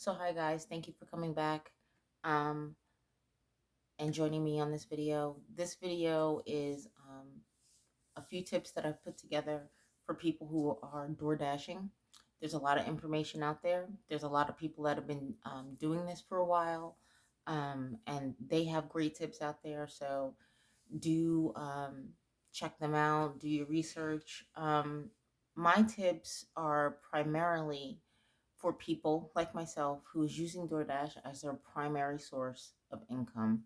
So hi guys, thank you for coming back um, and joining me on this video. This video is a few tips that I've put together for people who are door dashing. There's a lot of information out there. There's a lot of people that have been doing this for a while, and they have great tips out there. So do check them out, do your research. My tips are primarily for people like myself who is using DoorDash as their primary source of income.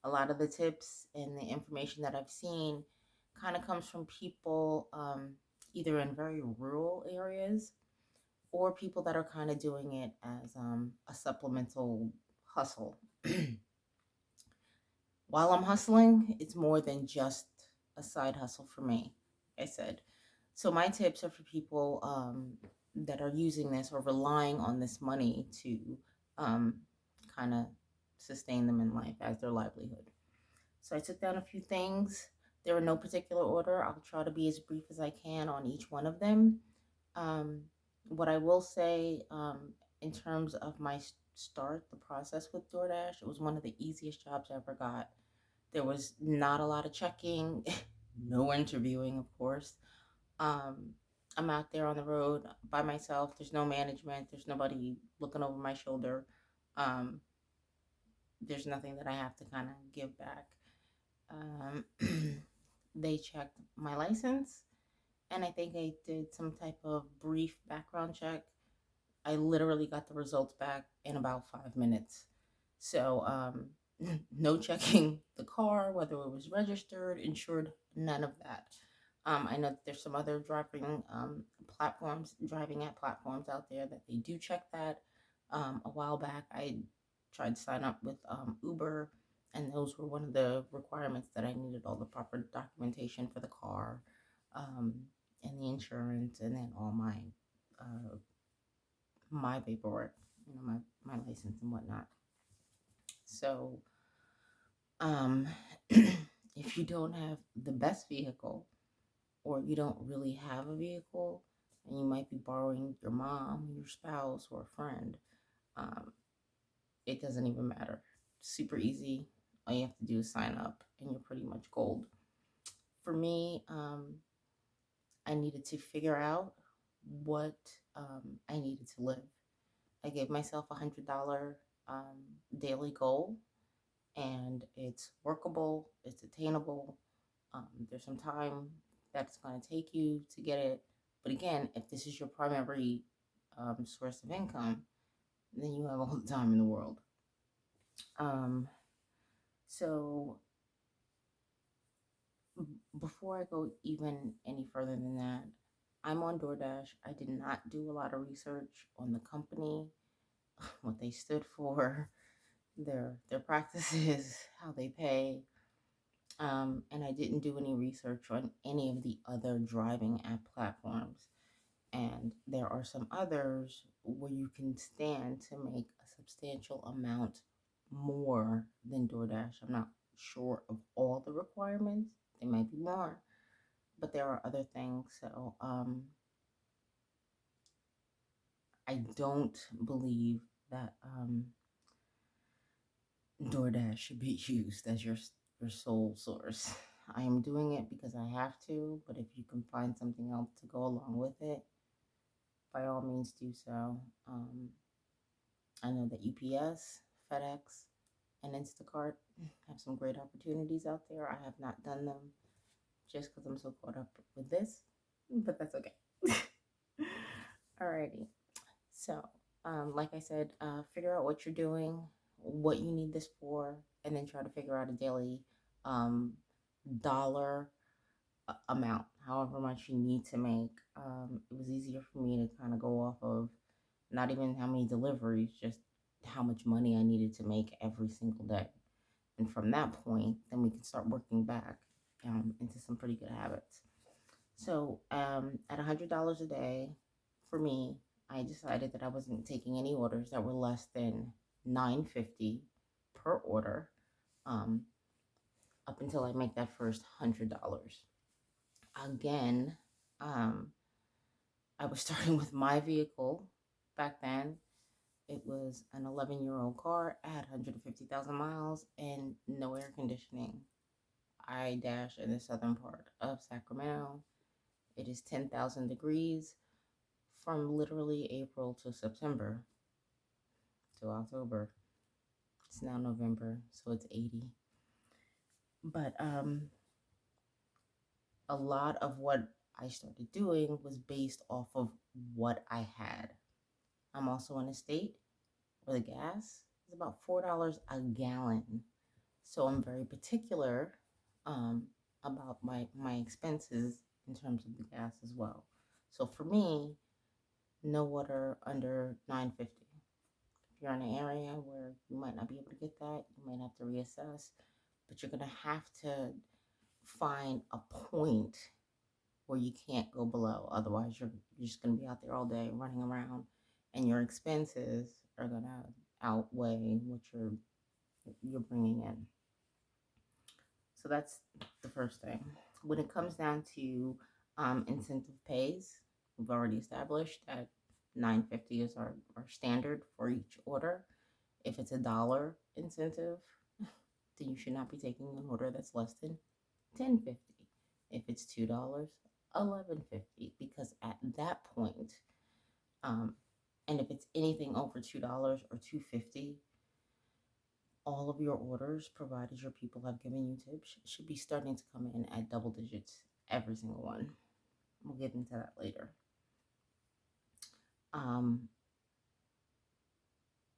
A lot of the tips and the information that I've seen kind of comes from people either in very rural areas or people that are kind of doing it as a supplemental hustle. While I'm hustling, it's more than just a side hustle for me, like I said. So my tips are for people that are using this or relying on this money to um, kind of sustain them in life as their livelihood. So I took down a few things. There are no particular order. I'll try to be as brief as I can on each one of them. Um, what I will say in terms of my start, the process with DoorDash, it was one of the easiest jobs I ever got. There was not a lot of checking, no interviewing, of course. Um, I'm out there on the road by myself. There's no management. There's nobody looking over my shoulder. Um, there's nothing that I have to kind of give back. Um, they checked my license, and I think I did some type of brief background check. I literally got the results back in about 5 minutes. So, no checking the car, whether it was registered, insured, none of that. I know that there's some other driving at platforms out there that they do check that. A while back, I tried to sign up with Uber, and those were one of the requirements that I needed all the proper documentation for the car, um, and the insurance, and then all uh, my paperwork, my license and whatnot. So, um, if you don't have the best vehicle, or you don't really have a vehicle, and you might be borrowing your mom, your spouse, or a friend, um, it doesn't even matter. Super easy. All you have to do is sign up, and you're pretty much gold. For me, I needed to figure out what I needed to live. I gave myself $100 daily goal, and it's workable, it's attainable. There's some time that it's going to take you to get it. But again, if this is your primary source of income, then you have all the time in the world. Um, so before I go even any further than that, I'm on DoorDash. I did not do a lot of research on the company, what they stood for, their practices, how they pay. And I didn't do any research on any of the other driving app platforms. And there are some others where you can stand to make a substantial amount more than DoorDash. I'm not sure of all the requirements. They might be more, but there are other things. So I don't believe that DoorDash should be used as your sole source. I am doing it because I have to, but if you can find something else to go along with it, by all means do so. I know that UPS, FedEx, and Instacart have some great opportunities out there. I have not done them just because I'm so caught up with this, but that's okay. Alrighty. So, like I said, figure out what you're doing, what you need this for, and then try to figure out a daily um, dollar amount, however much you need to make. It was easier for me to kind of go off of not even how many deliveries, just how much money I needed to make every single day. And from that point, then we can start working back into some pretty good habits. So at $100 a day, for me, I decided that I wasn't taking any orders that were less than $9.50 per order um, up until I make that first $100. Again, um, I was starting with my vehicle back then, It was an 11-year-old car. It had 150,000 miles and no air conditioning. I dash in the southern part of Sacramento. It is 10,000 degrees from literally April to September to October. It's now November, so it's 80. But a lot of what I started doing was based off of what I had. I'm also in a state where the gas is about $4 a gallon. So I'm very particular um, about my expenses in terms of the gas as well. So for me, no water under 950. If you're in an area where you might not be able to get that, you might have to reassess, but you're gonna have to find a point where you can't go below. Otherwise, you're just gonna be out there all day running around, and your expenses are gonna outweigh what you're bringing in. So that's the first thing. When it comes down to incentive pays, we've already established that 950 is our standard for each order. If it's $1 incentive, then you should not be taking an order that's less than 10.50. If it's $2, 11.50, because at that point, and if it's anything over $2 or 2.50, all of your orders, provided your people have given you tips, should be starting to come in at double digits, every single one. We'll get into that later.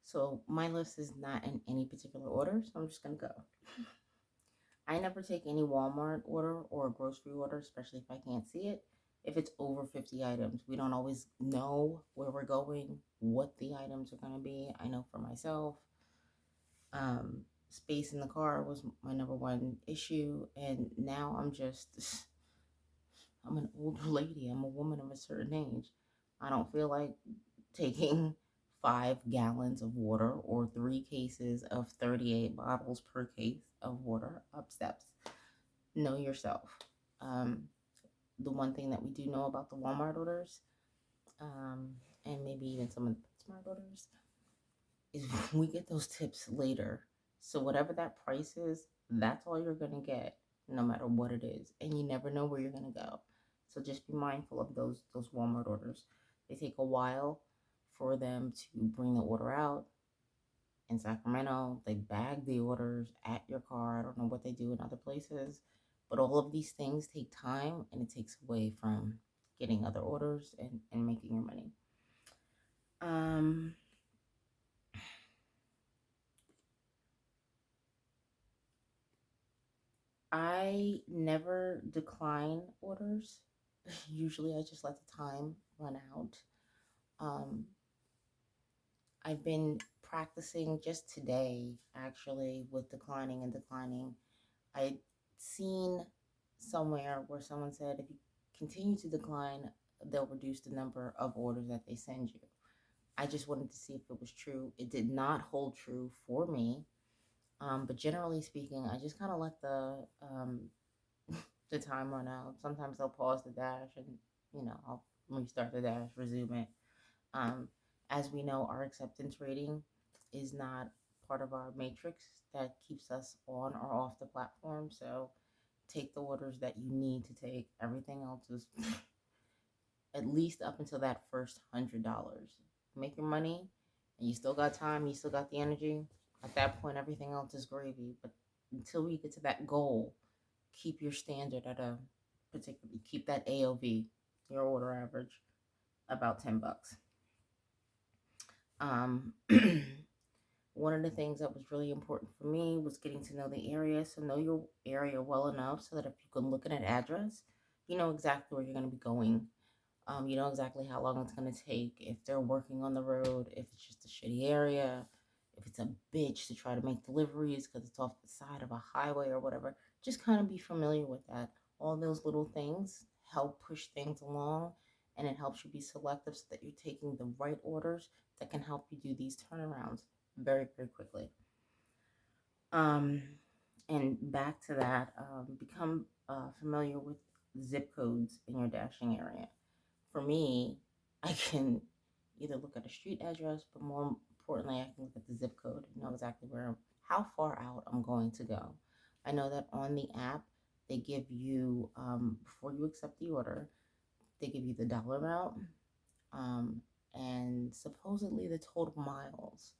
So my list is not in any particular order, so I'm just gonna go. I never take any Walmart order or a grocery order, especially if I can't see it. If it's over 50 items, we don't always know where we're going, what the items are going to be. I know for myself, space in the car was my number one issue. And now I'm an older lady. I'm a woman of a certain age. I don't feel like taking 5 gallons of water or 3 cases of 38 bottles per case of water up steps. Know yourself. The one thing that we do know about the Walmart orders, and maybe even some of the Smart orders, is we get those tips later. So whatever that price is, that's all you're gonna get, no matter what it is, and you never know where you're gonna go. So just be mindful of those Walmart orders. They take a while for them to bring the order out. In Sacramento, they bag the orders at your car. I don't know what they do in other places, but all of these things take time, and it takes away from getting other orders and making your money. I never decline orders. Usually I just let the time run out. Um, I've been practicing just today, actually, with declining. I'd seen somewhere where someone said if you continue to decline, they'll reduce the number of orders that they send you. I just wanted to see if it was true. It did not hold true for me. But generally speaking, I just kind of let the time run out. Sometimes I'll pause the dash and I'll restart the dash, resume it. Um, as we know, our acceptance rating is not part of our matrix that keeps us on or off the platform. So take the orders that you need to take. Everything else is at least up until that first $100. Make your money, and you still got time. You still got the energy. At that point, everything else is gravy. But until we get to that goal, keep your standard at a particularly keep that AOV, your order average, about $10. Um, one of the things that was really important for me was getting to know the area. So know your area well enough so that if you can look at an address, you know exactly where you're going to be going. You know exactly how long it's going to take, if they're working on the road, if it's just a shitty area, if it's a bitch to try to make deliveries because it's off the side of a highway or whatever. Just kind of be familiar with that. All those little things help push things along, and it helps you be selective so that you're taking the right orders that can help you do these turnarounds very, very quickly. And back to that, become familiar with zip codes in your dashing area. For me, I can either look at a street address, but more importantly, I can look at the zip code and know exactly how far out I'm going to go. I know that on the app, they give you, before you accept the order, they give you the dollar amount, um, and supposedly the total miles.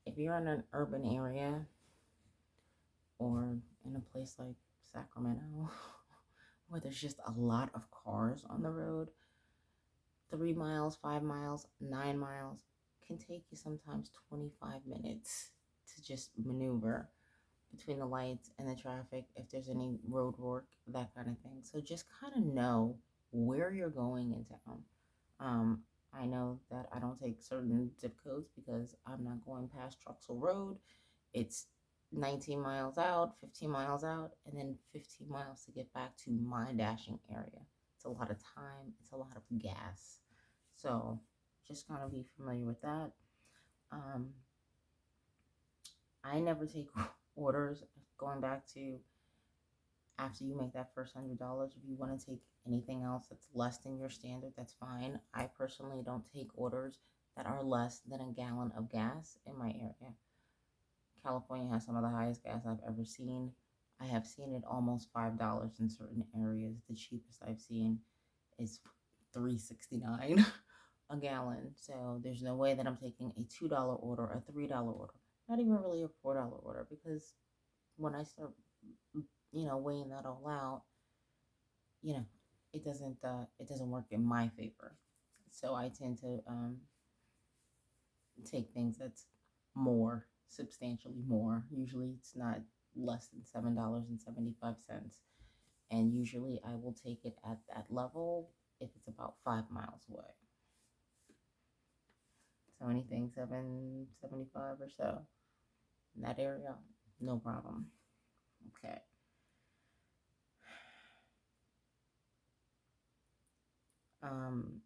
If you're in an urban area or in a place like Sacramento, where there's just a lot of cars on the road, 3 miles, 5 miles, 9 miles can take you sometimes 25 minutes to just maneuver between the lights and the traffic, if there's any road work, that kind of thing. So just kind of know where you're going in town. Um, I know that I don't take certain zip codes because I'm not going past Truxell Road. It's 19 miles out, 15 miles out, and then 15 miles to get back to my dashing area. It's a lot of time, it's a lot of gas. So just kind of be familiar with that. Um, I never take orders. Going back to after you make that first $100, if you want to take anything else that's less than your standard, that's fine. I personally don't take orders that are less than a gallon of gas in my area. California has some of the highest gas I've ever seen. I have seen it almost $5 in certain areas. The cheapest I've seen is $3.69 a gallon. So there's no way that I'm taking a $2 order, a $3 order, not even really a $4 order, because when I start, weighing that all out, you know, it doesn't work in my favor. So I tend to take things that's more, substantially more. Usually it's not less than $7.75. And usually I will take it at that level if it's about 5 miles away. So anything 775 or so in that area, no problem. Okay. Um,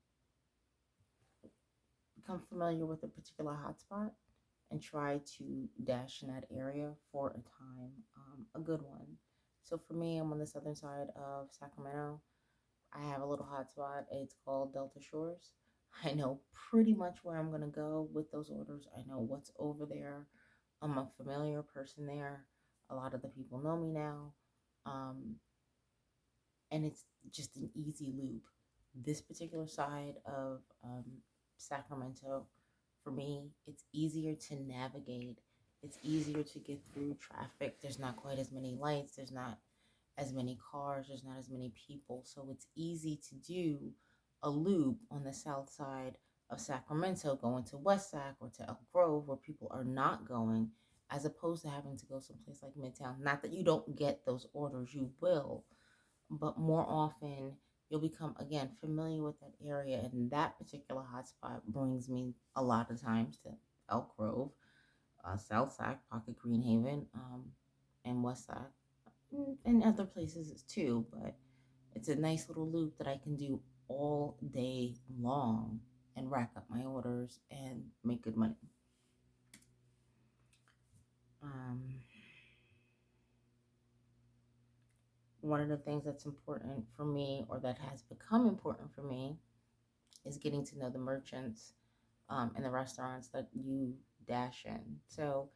Become familiar with a particular hotspot and try to dash in that area for a time, a good one. So for me, I'm on the southern side of Sacramento. I have a little hotspot. It's called Delta Shores. I know pretty much where I'm going to go with those orders. I know what's over there. I'm a familiar person there. A lot of the people know me now. Um, and it's just an easy loop. This particular side of Sacramento, for me, it's easier to navigate. It's easier to get through traffic. There's not quite as many lights. There's not as many cars. There's not as many people. So it's easy to do a loop on the south side of Sacramento going to West Sac or to Elk Grove where people are not going, as opposed to having to go someplace like Midtown. Not that you don't get those orders, you will, but more often you'll become again familiar with that area, and that particular hotspot brings me a lot of times to Elk Grove, South Sac, Pocket Greenhaven, and West Sac, and other places too. But it's a nice little loop that I can do all day long and rack up my orders and make good money. um, One of the things that's important for me, or that has become important for me, is getting to know the merchants in the restaurants that you dash in. So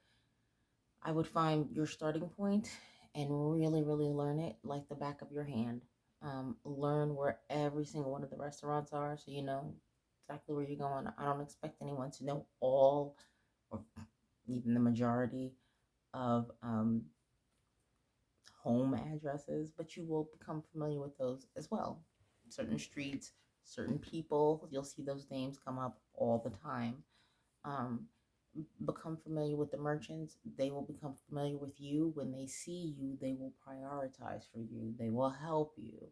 I would find your starting point and really, really learn it like the back of your hand. Learn where every single one of the restaurants are so you know exactly where you're going. I don't expect anyone to know all or even the majority of home addresses, but you will become familiar with those as well. Certain streets, certain people, you'll see those names come up all the time. Um, Become familiar with the merchants. They will become familiar with you. When they see you, they will prioritize for you. They will help you.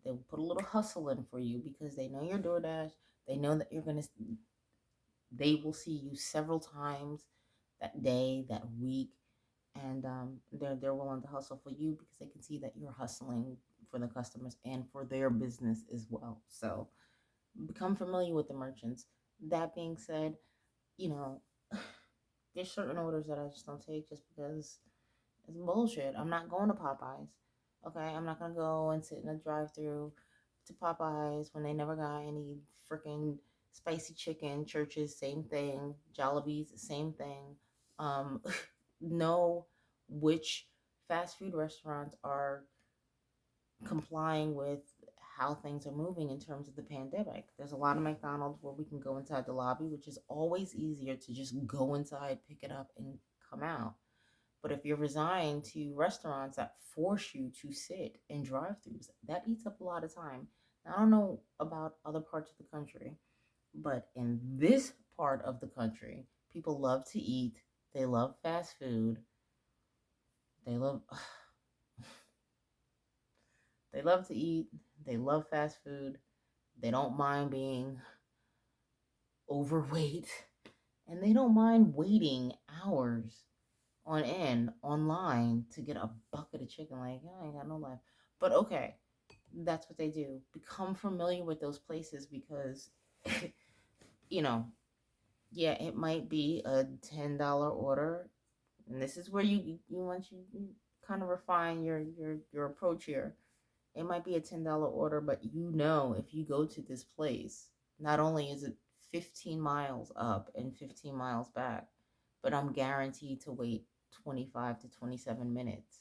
They will put a little hustle in for you because they know your DoorDash. They know that they will see you several times that day, that week, and they're willing to hustle for you because they can see that you're hustling for the customers and for their business as well. So become familiar with the merchants. That being said, you know, there's certain orders that I just don't take just because it's bullshit. I'm not going to Popeyes. Okay, I'm not gonna go and sit in a drive-through to Popeyes when they never got any freaking Spicy chicken, churches, same thing. Jollibees, same thing. Um, know which fast food restaurants are complying with how things are moving in terms of the pandemic. There's a lot of McDonald's where we can go inside the lobby, which is always easier to just go inside, pick it up, and come out. But if you're resigned to restaurants that force you to sit in drive-throughs, that eats up a lot of time. Now, I don't know about other parts of the country, but in this part of the country, people love to eat. They love fast food. They love they love to eat. They love fast food. They don't mind being overweight, and they don't mind waiting hours on end online to get a bucket of chicken. Like, I ain't got no life. But okay, that's what they do. Become familiar with those places because, you know, yeah, it might be a $10 order, and this is where you want you kind of refine your approach here. It might be a $10 order, but if you go to this place, not only is it 15 miles up and 15 miles back, but I'm guaranteed to wait 25 to 27 minutes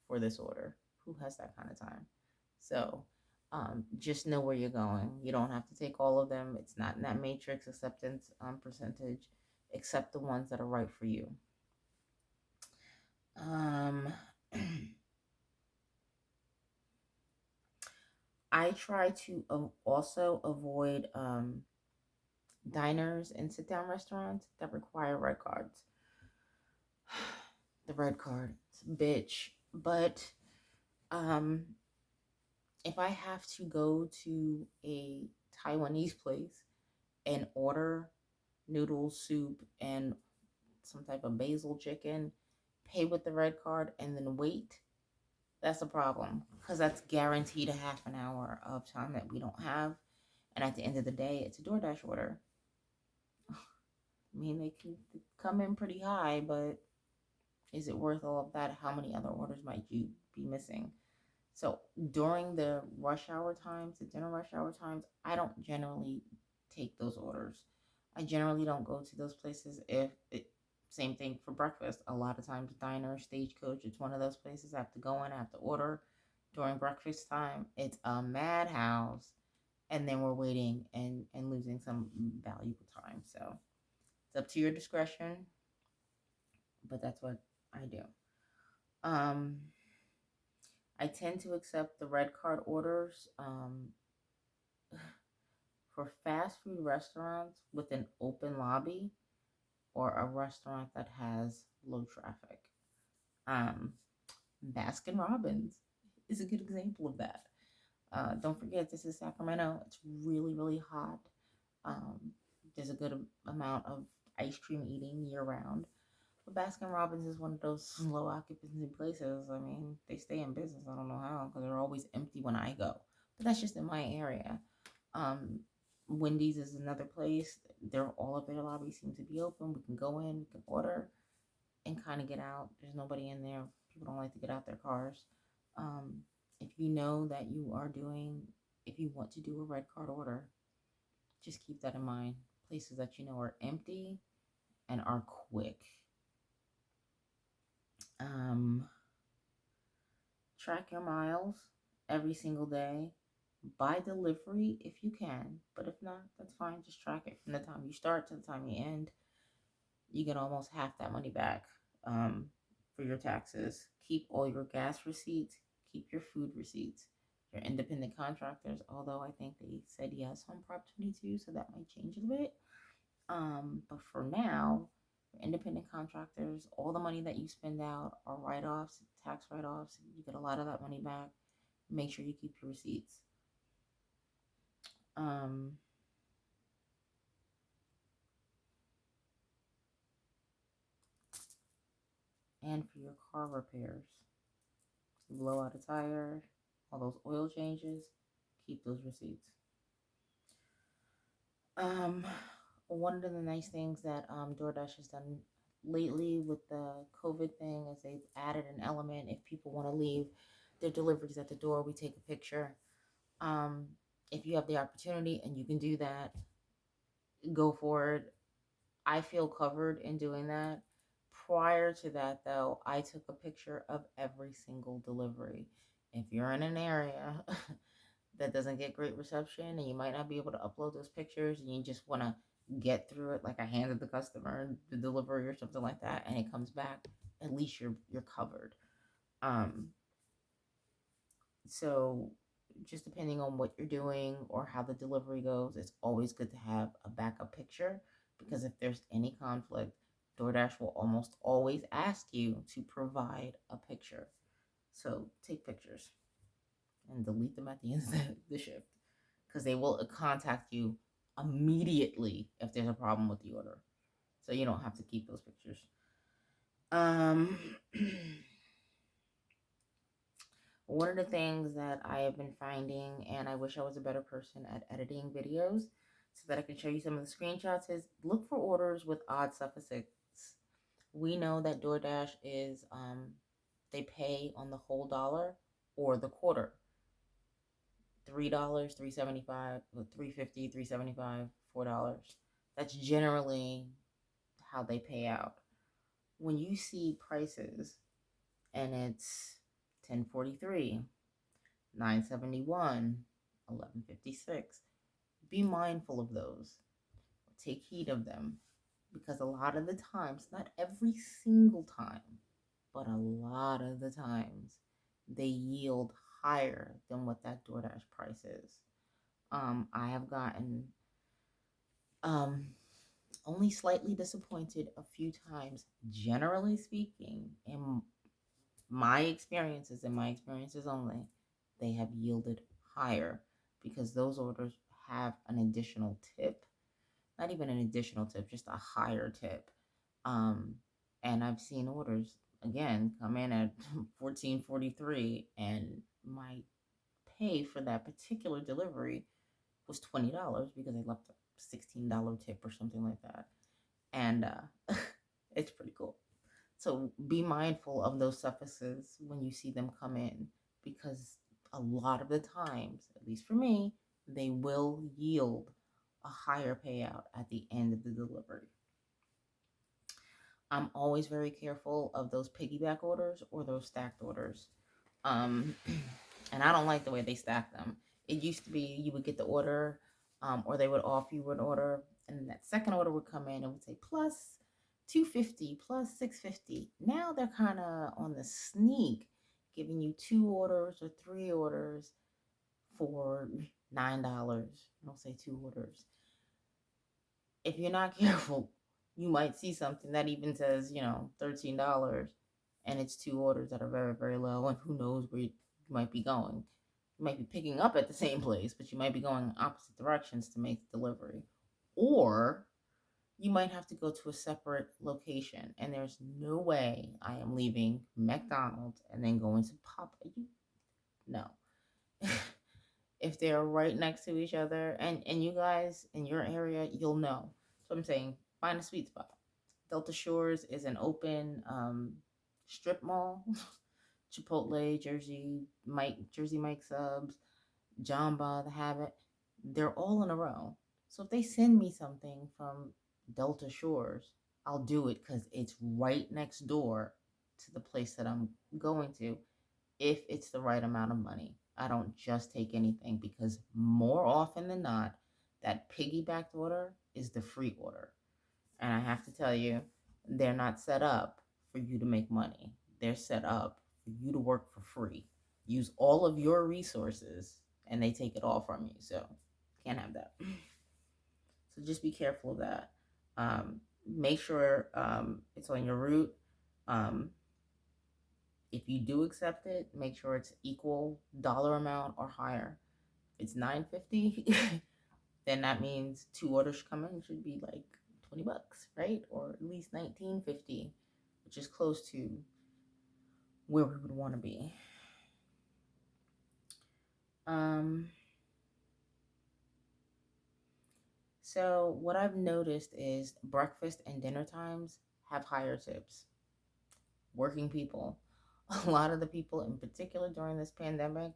for this order. Who has that kind of time? So just know where you're going. You don't have to take all of them. It's not in that matrix acceptance percentage. Accept the ones that are right for you. Um, I try to also avoid diners and sit down restaurants that require red cards. The red card, bitch. But um, if I have to go to a Taiwanese place and order noodles, soup, and some type of basil chicken, pay with the red card, and then wait, that's a problem because that's guaranteed a half an hour of time that we don't have. And at the end of the day, it's a Doordash order. I mean, they can come in pretty high, but is it worth all of that? How many other orders might you be missing? So during the rush hour times, the dinner rush hour times, I don't generally take those orders. I generally don't go to those places if it, same thing for breakfast. A lot of times, diner, stagecoach, it's one of those places I have to go in, I have to order during breakfast time. It's a madhouse, and then we're waiting and losing some valuable time. So it's up to your discretion, but that's what I do. Um, I tend to accept the red card orders for fast food restaurants with an open lobby or a restaurant that has low traffic. Um, Baskin Robbins is a good example of that. Don't forget, this is Sacramento. It's really, really hot. Um, there's a good amount of ice cream eating year round. But Baskin Robbins is one of those low occupancy places. I mean, they stay in business. I don't know how because they're always empty when I go. But that's just in my area. Um, Wendy's is another place. They're all of their lobbies seem to be open. We can go in, we can order, and kind of get out. There's nobody in there. People don't like to get out their cars. Um, if you know that you are doing, if you want to do a red card order, just keep that in mind. Places that you know are empty and are quick. Um, Track your miles every single day. Buy delivery if you can, but if not, that's fine. Just track it from the time you start to the time you end. You get almost half that money back um, for your taxes. Keep all your gas receipts. Keep your food receipts. Your independent contractors, although I think they said yes on Prop 22, so that might change a bit. But for now, for independent contractors, all the money that you spend out are write-offs, tax write-offs. You get a lot of that money back. Make sure you keep your receipts. Um, and for your car repairs, you blow out a tire, all those oil changes, keep those receipts. Um, One of the nice things that DoorDash has done lately with the COVID thing is they've added an element. If people want to leave their deliveries at the door, we take a picture. Um, if you have the opportunity and you can do that, go for it. I feel covered in doing that. Prior to that, though, I took a picture of every single delivery. If you're in an area that doesn't get great reception and you might not be able to upload those pictures and you just want to get through it, like I handed the customer the delivery or something like that, and it comes back, at least you're covered. Um, so just depending on what you're doing or how the delivery goes, it's always good to have a backup picture, because if there's any conflict, DoorDash will almost always ask you to provide a picture. So take pictures and delete them at the end of the shift, because they will contact you immediately if there's a problem with the order. So you don't have to keep those pictures. Um, One of the things that I have been finding, and I wish I was a better person at editing videos so that I can show you some of the screenshots, is look for orders with odd suffixes. We know that DoorDash is, they pay on the whole dollar or the quarter. $3, 3.75, 3.50, 3.75, $4. That's generally how they pay out. When you see prices and it's 10.43, 9.71, 11.56, be mindful of those. Take heed of them, because a lot of the times, not every single time, but a lot of the times, they yield higher than what that DoorDash price is. I have gotten um, only slightly disappointed a few times, generally speaking, in my experiences only, they have yielded higher, because those orders have an additional tip, not even an additional tip, just a higher tip. Um, and I've seen orders again come in at 14.43, and my pay for that particular delivery was $20 because I left a $16 tip or something like that. And it's pretty cool. So be mindful of those suffixes when you see them come in, because a lot of the times, at least for me, they will yield a higher payout at the end of the delivery. I'm always very careful of those piggyback orders or those stacked orders. Um, and I don't like the way they stack them. It used to be you would get the order, or they would offer you an order, and that second order would come in and would say plus 250, plus 650. Now they're kind of on the sneak, giving you two orders or three orders for $9. Don't say two orders. If you're not careful, you might see something that even says, $13, and it's two orders that are very, very low, and who knows where you might be going. You might be picking up at the same place, but you might be going in opposite directions to make the delivery. Or you might have to go to a separate location, and there's no way I am leaving McDonald's and then going to Popeye. No. If they're right next to each other, and you guys in your area, you'll know. So I'm saying, find a sweet spot. Delta Shores is an open strip mall. Chipotle, Jersey Mike subs, Jamba, the Habit, they're all in a row. So if they send me something from Delta Shores, I'll do it because it's right next door to the place that I'm going to, if it's the right amount of money. I don't just take anything, because more often than not, that piggybacked order is the free order. And I have to tell you, they're not set up for you to make money. They're set up for you to work for free. Use all of your resources and they take it all from you. So can't have that. So just be careful of that. Make sure it's on your route. Um, if you do accept it, make sure it's equal dollar amount or higher. If it's $9.50, then that means two orders coming should be like $20, right? Or at least $19.50, which is close to where we would want to be. So what I've noticed is breakfast and dinner times have higher tips. Working people, a lot of the people in particular during this pandemic,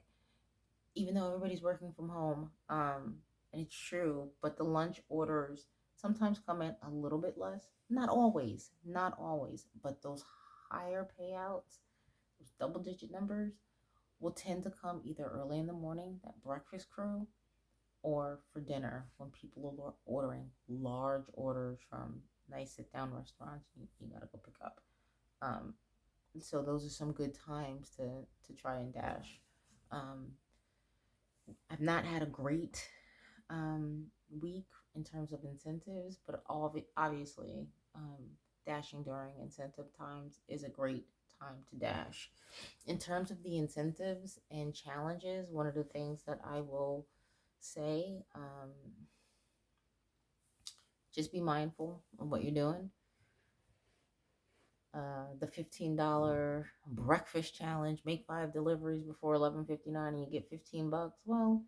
even though everybody's working from home, and it's true, but the lunch orders, sometimes come in a little bit less. Not always, not always, but those higher payouts, those double digit numbers, will tend to come either early in the morning, that breakfast crew, or for dinner when people are ordering large orders from nice sit down restaurants you gotta go pick up. Um, so those are some good times to try and dash. Um, I've not had a great week in terms of incentives, but obviously, dashing during incentive times is a great time to dash. In terms of the incentives and challenges, one of the things that I will say, just be mindful of what you're doing. The $15 breakfast challenge, make 5 deliveries before 11:59 and you get $15. Well,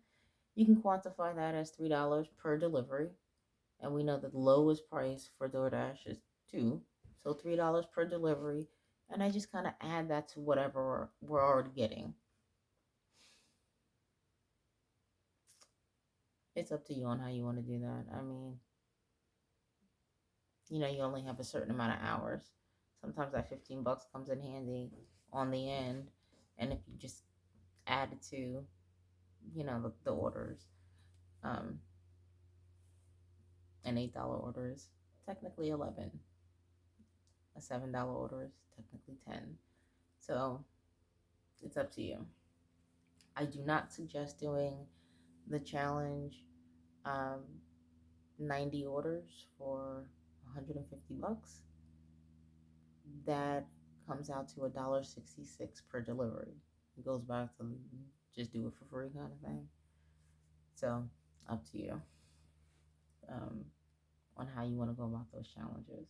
you can quantify that as $3 per delivery. And we know that the lowest price for Doordash is two. So $3 per delivery. And I just kind of add that to whatever we're already getting. It's up to you on how you want to do that. I mean, you only have a certain amount of hours. Sometimes that $15 comes in handy on the end. And if you just add it to, the orders, um, an $8 order is technically 11. A $7 order is technically 10. So it's up to you. I do not suggest doing the challenge, um, 90 orders for $150. That comes out to $1.66 per delivery. It goes back to just do it for free kind of thing. So up to you, um, on how you want to go about those challenges.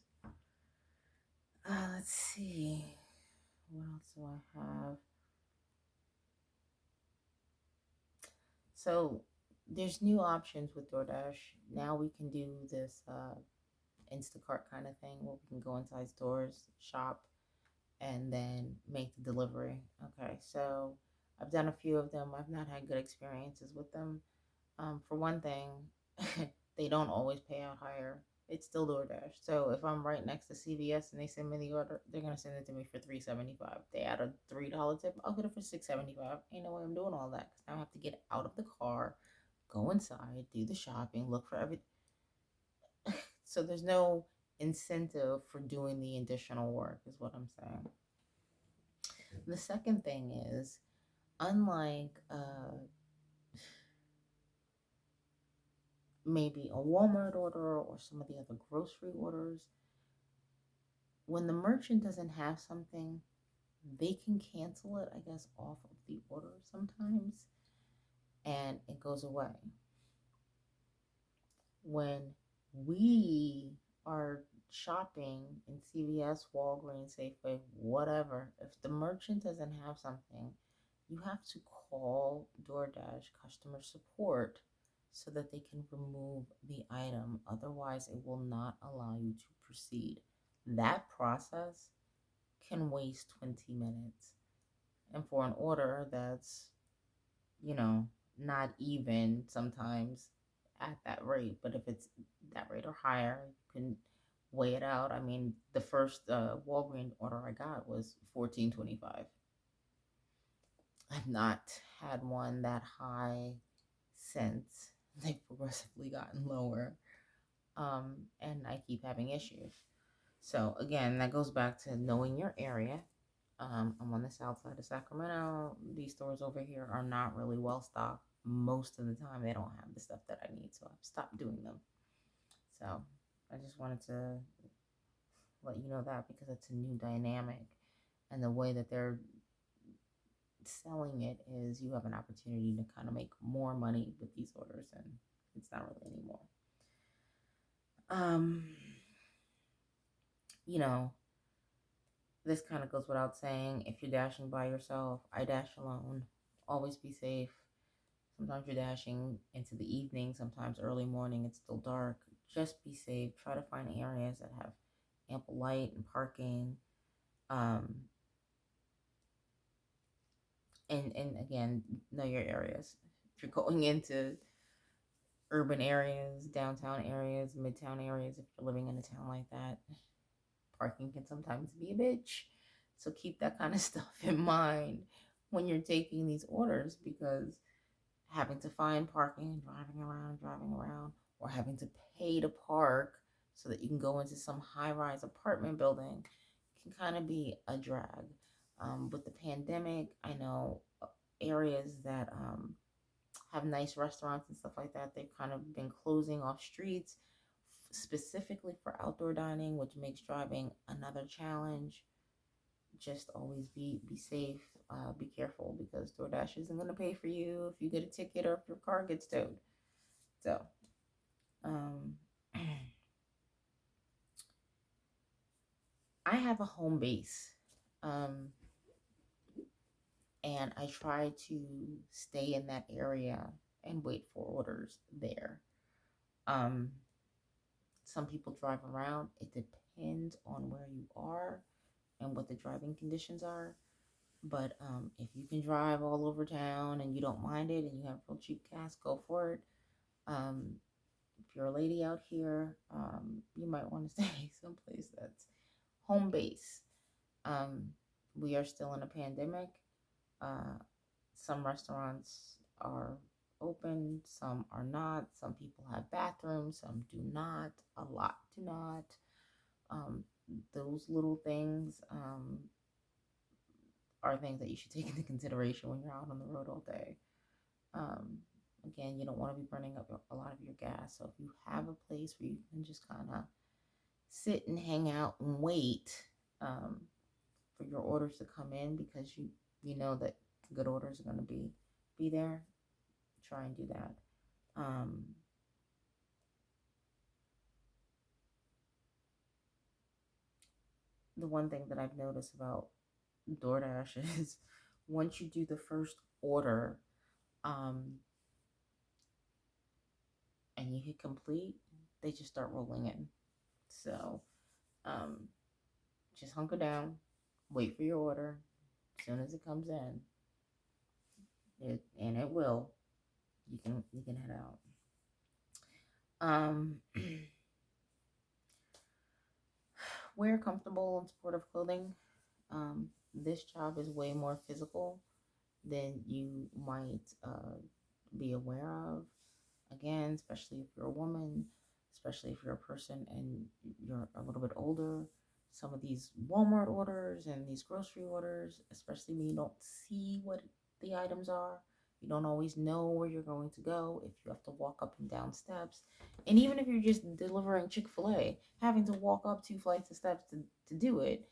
Let's see. What else do I have? So there's new options with DoorDash. Now we can do this Instacart kind of thing where we can go inside stores, shop, and then make the delivery. Okay, so I've done a few of them. I've not had good experiences with them. For one thing, they don't always pay out higher. It's still DoorDash. So if I'm right next to CVS and they send me the order, they're gonna send it to me for $3.75. They add a $3 tip, I'll get it for $6.75. Ain't no way I'm doing all that because now I have to get out of the car, go inside, do the shopping, look for everything. So there's no incentive for doing the additional work, is what I'm saying. The second thing is, unlike maybe a Walmart order or some of the other grocery orders, when the merchant doesn't have something, they can cancel it, I guess, off of the order sometimes, and it goes away. When we are shopping in CVS, Walgreens, Safeway, whatever, if the merchant doesn't have something, you have to call DoorDash customer support so that they can remove the item. Otherwise, it will not allow you to proceed. That process can waste 20 minutes. And for an order that's, you know, not even sometimes at that rate, but if it's that rate or higher, you can weigh it out. I mean, the first Walgreens order I got was 14.25. I've not had one that high since. They've progressively gotten lower, and I keep having issues. So again, that goes back to knowing your area. I'm on the south side of Sacramento. These stores over here are not really well stocked. Most of the time, they don't have the stuff that I need, so I've stopped doing them. So I just wanted to let you know that because it's a new dynamic, and the way that they're selling it is you have an opportunity to kind of make more money with these orders, and it's not really anymore. Um, you know, this kind of goes without saying. If you're dashing by yourself, I dash alone. Always be safe. Sometimes you're dashing into the evening, sometimes early morning, it's still dark. Just be safe. Try to find areas that have ample light and parking. Um, and again, know your areas. If you're going into urban areas, downtown areas, midtown areas, if you're living in a town like that, parking can sometimes be a bitch. So keep that kind of stuff in mind when you're taking these orders, because having to find parking and driving around, or having to pay to park so that you can go into some high rise apartment building can kind of be a drag. With the pandemic, I know areas that have nice restaurants and stuff like that, they've kind of been closing off streets specifically for outdoor dining, which makes driving another challenge. Just always be safe, be careful, because DoorDash isn't going to pay for you if you get a ticket or if your car gets towed. So, um, I have a home base, um, and I try to stay in that area and wait for orders there. Um, some people drive around. It depends on where you are and what the driving conditions are. But if you can drive all over town and you don't mind it and you have real cheap gas, go for it. Um, if you're a lady out here, you might want to stay someplace that's home base. Um, we are still in a pandemic. Uh, some restaurants are open, some are not. Some people have bathrooms, some do not. A lot do not. Um, those little things are things that you should take into consideration when you're out on the road all day. Um, Again, you don't want to be burning up a lot of your gas. So if you have a place where you can just kind of sit and hang out and wait um, for your orders to come in, because you know that good orders are going to be there, try and do that. Um, the one thing that I've noticed about DoorDash is once you do the first order, um, and you hit complete, they just start rolling in. So um, just hunker down, wait for your order. As soon as it comes in, it will, you can head out. Um, Wear comfortable and supportive clothing. This job is way more physical than you might be aware of. Again, especially if you're a woman, especially if you're a person and you're a little bit older. Some of these Walmart orders and these grocery orders, especially when you don't see what the items are, you don't always know where you're going to go, if you have to walk up and down steps. And even if you're just delivering Chick-fil-A, having to walk up 2 flights of steps to do it,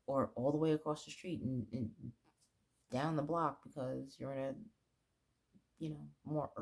or all the way across the street and down the block because you're in a more